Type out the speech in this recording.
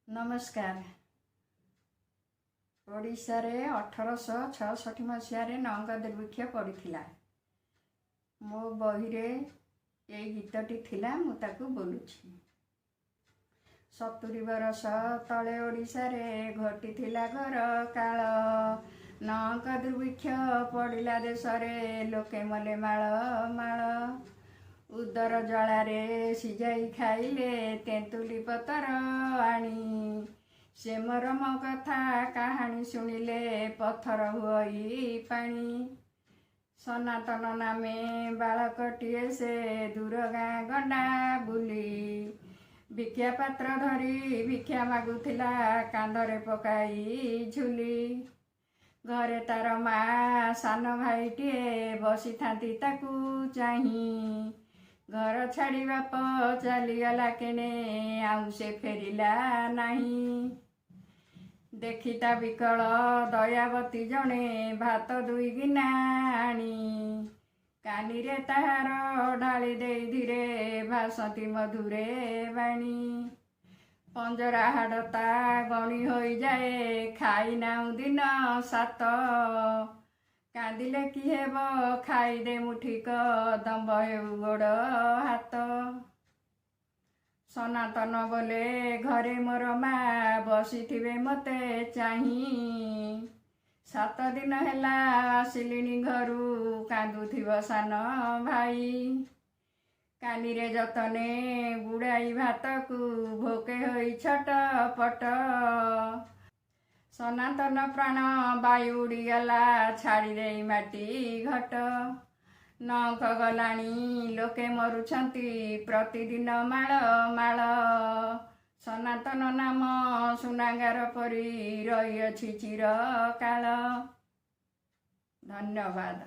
नमस्कार। ओडिशा रे 1866 मसीह नंग दुर्भिक्ष पड़ा। मो बही रे ये गीतटी थिला मुझे बोलुछि। 70 बरस तले ओडिशा रे घटी थिला घर काल। नंग दुर्भिक्ष पड़ा देश रे लोके मले माल माल। उदर जलारे सिझाई खाइले तेंतुली पतर आनी। से मरम कथा कहानी शुणिले पत्थर हुई पानी। सनातन नामे बालकटिए से दूर गाँ गंडा बुली। भिक्षा पात्र धरी भिक्षा मागुथिला कांधरे पकाई झुली। घरे तार माँ सान भाईटिए बसी थांती ताकू चाही। घर छाड़ी बाप चलीगला केने आउ से फेरिला नहीं। देखिता विकल दयावती जने भात दुई गिना आनी। कानी रे ताहार ढाली दे धीरे भासती मधुरे बाणी। पंजरा हाड़ता गणी हो जाए खाई नाउ दिन 7। कांदिले कि हेब खाईदे मुठिक दम्ब हेउ गोड़ हाथ। सनातन बोले घरे मोर माँ बसीथिबे मते चाही। 7 दिन हेला आसिलिनी घरू कांदुथिब सान भाई। कानी रे जतने गुड़ाई भात को भोके होई छटपट। सनातन प्राण वायु उड़ीगला छाड़ी दे माटी घट। नख गलाणी लोके मरुछंती प्रतिदिन माल माल। सनातन नाम सुनागार परी रही अछि चिर काल। धन्यवाद।